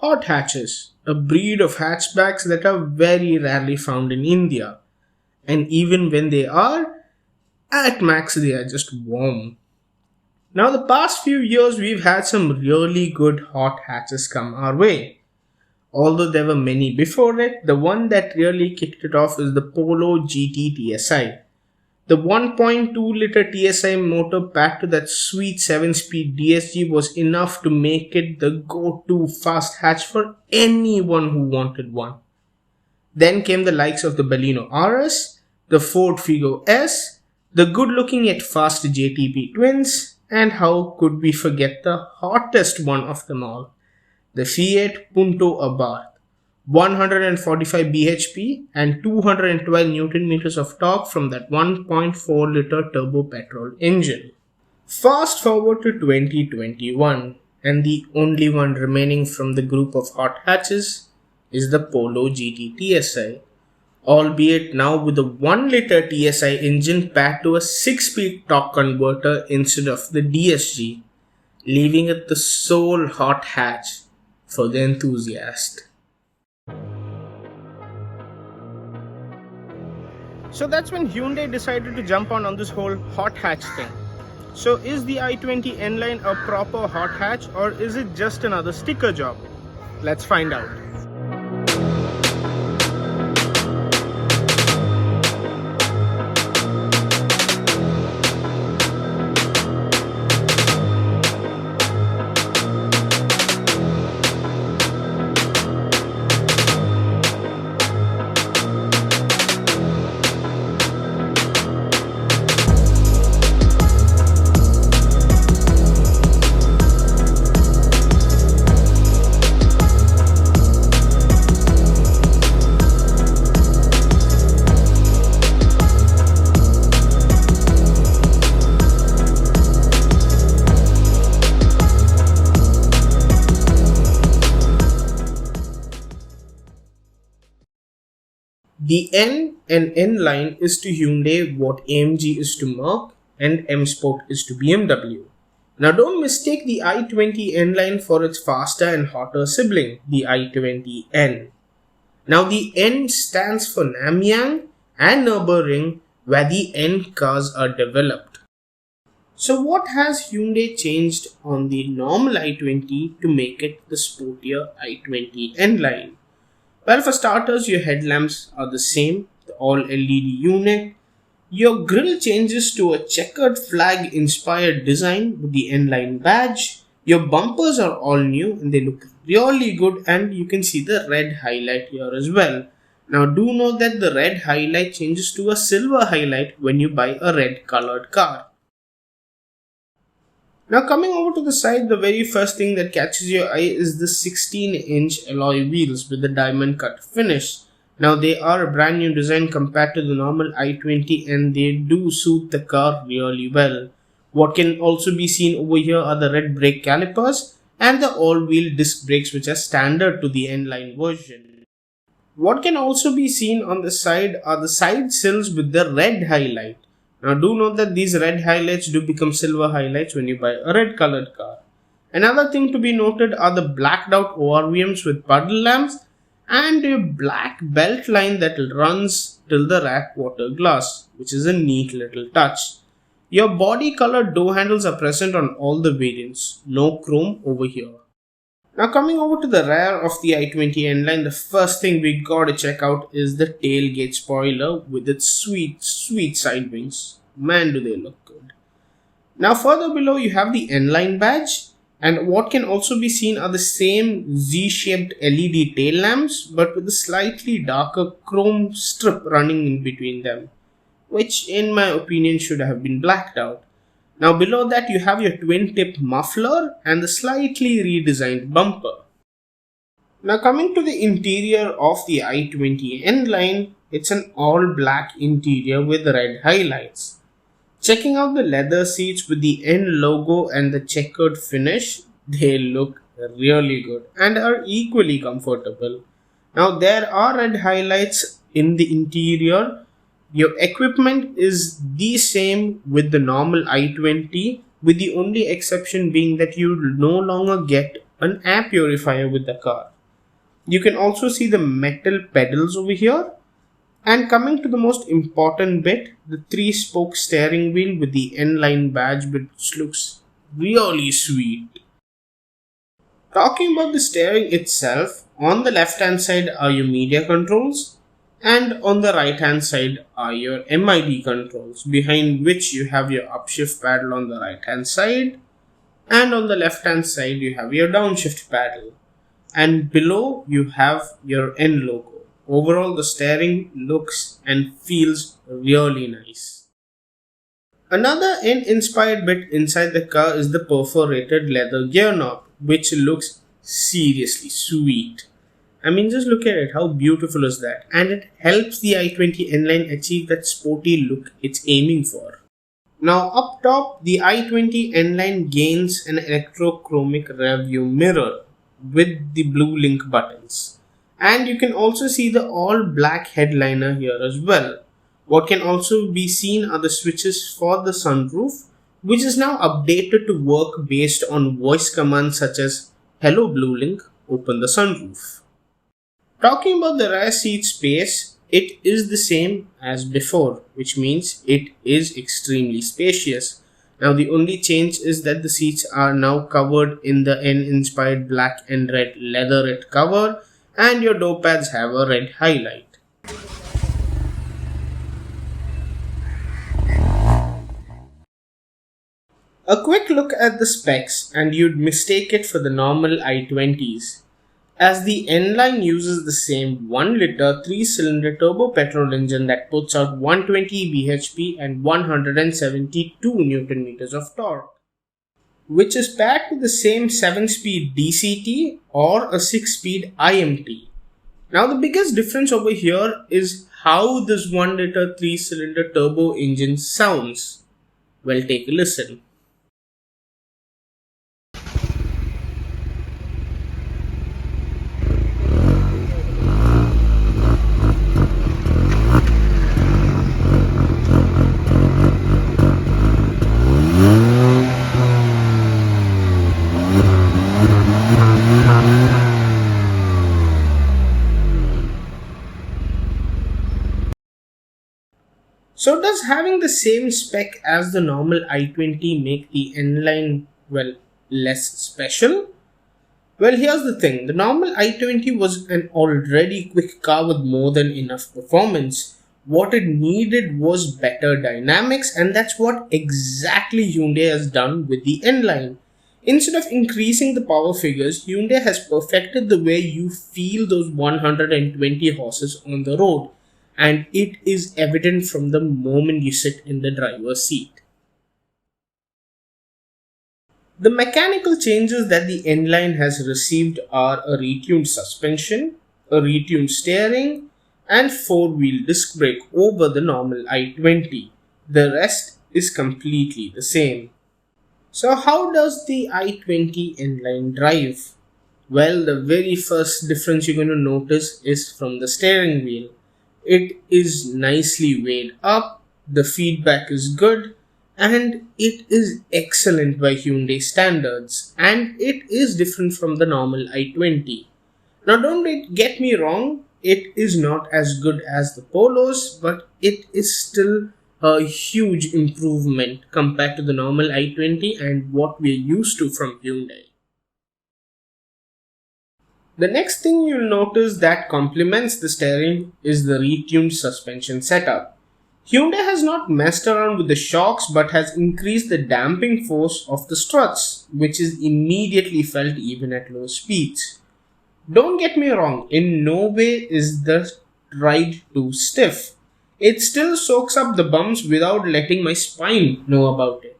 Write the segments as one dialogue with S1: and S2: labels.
S1: Hot hatches, a breed of hatchbacks that are very rarely found in India. And even when they are, at max they are just warm. Now, the past few years we've had some really good hot hatches come our way. Although there were many before it, the one that really kicked it off is the Polo GT TSI. The 1.2 liter TSI motor packed to that sweet 7-speed DSG was enough to make it the go-to fast hatch for anyone who wanted one. Then came the likes of the Baleno RS, the Ford Figo S, the good-looking yet fast JTP twins, and how could we forget the hottest one of them all, the Fiat Punto Abarth. 145 bhp and 212 Newton meters of torque from that 1.4 liter turbo petrol engine. Fast forward to 2021, and the only one remaining from the group of hot hatches is the Polo GT TSI, albeit now with a 1 liter TSI engine packed to a 6-speed torque converter instead of the DSG, leaving it the sole hot hatch for the enthusiast. So that's when Hyundai decided to jump on this whole hot hatch thing. So is the i20 N-Line a proper hot hatch, or is it just another sticker job? Let's find out. The N and N-Line is to Hyundai what AMG is to Merc and M Sport is to BMW. Now don't mistake the i20 N-Line for its faster and hotter sibling, the i20N. Now the N stands for Namyang and Nürburgring, where the N cars are developed. So what has Hyundai changed on the normal i20 to make it the sportier i20 N-Line? Well, for starters, your headlamps are the same, the all LED unit. Your grille changes to a checkered flag inspired design with the N-Line badge. Your bumpers are all new and they look really good, and you can see the red highlight here as well. Now do note that the red highlight changes to a silver highlight when you buy a red colored car. Now coming over to the side, the very first thing that catches your eye is the 16-inch alloy wheels with the diamond cut finish. Now they are a brand new design compared to the normal i20, and they do suit the car really well. What can also be seen over here are the red brake calipers and the all-wheel disc brakes, which are standard to the N-Line version. What can also be seen on the side are the side sills with the red highlight. Now do note that these red highlights do become silver highlights when you buy a red colored car. Another thing to be noted are the blacked out ORVMs with puddle lamps and a black belt line that runs till the rack water glass, which is a neat little touch. Your body colored door handles are present on all the variants, no chrome over here. Now coming over to the rear of the i20 N-Line, the first thing we gotta check out is the tailgate spoiler with its sweet side wings. Man, do they look good. Now further below you have the N-Line badge, and what can also be seen are the same Z-shaped LED tail lamps but with a slightly darker chrome strip running in between them, which in my opinion should have been blacked out. Now below that you have your twin tip muffler and the slightly redesigned bumper. Now coming to the interior of the i20 N-Line, it's an all black interior with red highlights. Checking out the leather seats with the N logo and the checkered finish, they look really good and are equally comfortable. Now there are red highlights in the interior. Your equipment is the same with the normal i20, with the only exception being that you no longer get an air purifier with the car. You can also see the metal pedals over here. And coming to the most important bit, the 3-spoke steering wheel with the N-line badge, which looks really sweet. Talking about the steering itself, on the left hand side are your media controls, and on the right hand side are your MID controls, behind which you have your upshift paddle on the right hand side, and on the left hand side you have your downshift paddle, and below you have your N logo. Overall, the steering looks and feels really nice. Another N-inspired bit inside the car is the perforated leather gear knob, which looks seriously sweet. I mean, just look at it, how beautiful is that? And it helps the i20 N-Line achieve that sporty look it's aiming for. Now up top, the i20 N-Line gains an electrochromic rearview mirror with the blue link buttons. And you can also see the all black headliner here as well. What can also be seen are the switches for the sunroof, which is now updated to work based on voice commands such as "Hello Bluelink, open the sunroof." Talking about the rear seat space, it is the same as before, which means it is extremely spacious. Now the only change is that the seats are now covered in the N-inspired black and red leatherette cover, and your door pads have a red highlight. A quick look at the specs and you'd mistake it for the normal i20s, as the N-Line uses the same 1-liter 3-cylinder turbo petrol engine that puts out 120 bhp and 172 Nm of torque, which is paired with the same 7-speed DCT or a 6-speed IMT. Now the biggest difference over here is how this 1-liter 3-cylinder turbo engine sounds. Well, take a listen. So does having the same spec as the normal i20 make the N-Line, well, less special? Well, here's the thing. The normal i20 was an already quick car with more than enough performance. What it needed was better dynamics, and that's what exactly Hyundai has done with the N-Line. Instead of increasing the power figures, Hyundai has perfected the way you feel those 120 horses on the road. And it is evident from the moment you sit in the driver's seat. The mechanical changes that the N-Line has received are a retuned suspension, a retuned steering, and 4-wheel disc brake over the normal i20. The rest is completely the same. So how does the i20 N-Line drive? Well, the very first difference you're going to notice is from the steering wheel. It is nicely weighed up, the feedback is good, and it is excellent by Hyundai standards, and it is different from the normal i20. Now don't get me wrong, it is not as good as the Polos, but it is still a huge improvement compared to the normal i20 and what we're used to from Hyundai. The next thing you'll notice that complements the steering is the retuned suspension setup. Hyundai has not messed around with the shocks but has increased the damping force of the struts, which is immediately felt even at low speeds. Don't get me wrong, in no way is the ride too stiff. It still soaks up the bumps without letting my spine know about it.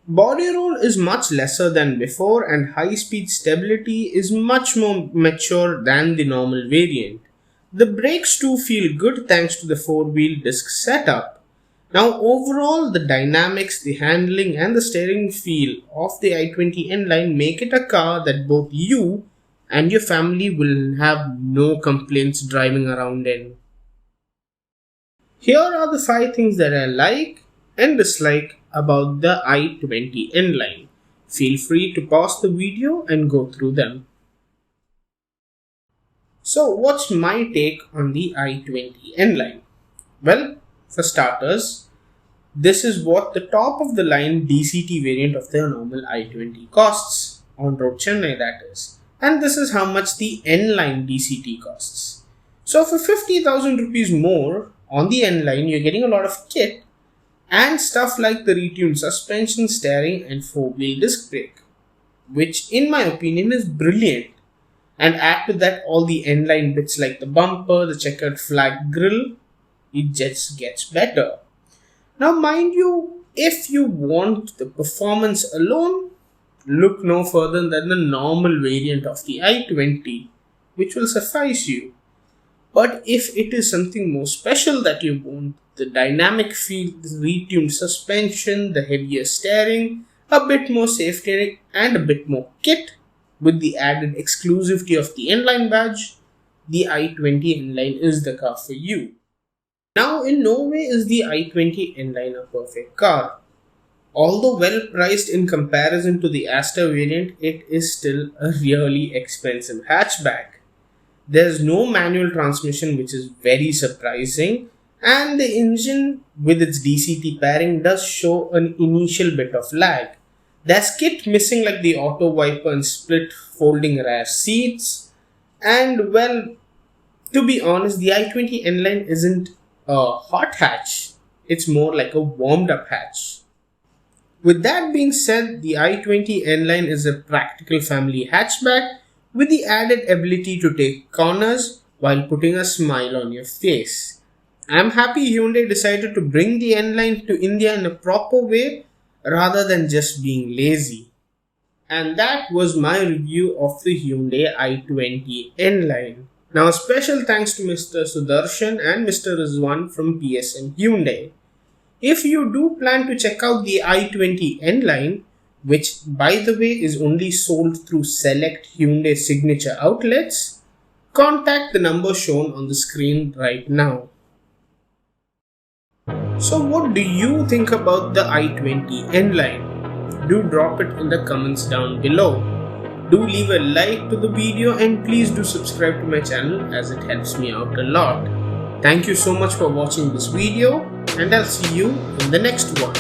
S1: Body roll is much lesser than before and high-speed stability is much more mature than the normal variant. The brakes too feel good thanks to the 4-wheel disc setup. Now overall, the dynamics, the handling and the steering feel of the i20 N-Line make it a car that both you and your family will have no complaints driving around in. Here are the 5 things that I like and dislike about the i20 N-Line. Feel free to pause the video and go through them. So what's my take on the i20 N-Line? Well, for starters, this is what the top of the line DCT variant of the normal i20 costs, on road Chennai that is. And this is how much the N-Line DCT costs. So for 50,000 rupees more on the N-Line, you're getting a lot of kit and stuff like the retuned suspension, steering and 4-wheel disc brake, which in my opinion is brilliant. And add to that all the N-Line bits like the bumper, the checkered flag grille, it just gets better. Now mind you, if you want the performance alone, look no further than the normal variant of the i20, which will suffice you. But if it is something more special that you want, the dynamic feel, the retuned suspension, the heavier steering, a bit more safety and a bit more kit, with the added exclusivity of the N-Line badge, the i20 N-Line is the car for you. Now, in no way is the i20 N-Line a perfect car. Although well priced in comparison to the Astra variant, it is still a really expensive hatchback. There's no manual transmission, which is very surprising, and the engine with its DCT pairing does show an initial bit of lag. There's kit missing like the auto wiper and split folding rear seats, and well, to be honest, the i20 N-Line isn't a hot hatch, it's more like a warmed up hatch. With that being said, the i20 N-Line is a practical family hatchback with the added ability to take corners while putting a smile on your face. I'm happy Hyundai decided to bring the N-Line to India in a proper way rather than just being lazy. And that was my review of the Hyundai i20 N-Line. Now, a special thanks to Mr. Sudarshan and Mr. Rizwan from PSM Hyundai. If you do plan to check out the i20 N-Line, which by the way is only sold through select Hyundai signature outlets, contact the number shown on the screen right now. So what do you think about the i20 N-Line? Do drop it in the comments down below. Do leave a like to the video and please do subscribe to my channel as it helps me out a lot. Thank you so much for watching this video and I'll see you in the next one.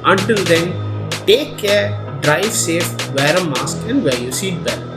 S1: Until then, take care, drive safe, wear a mask and wear your seatbelt.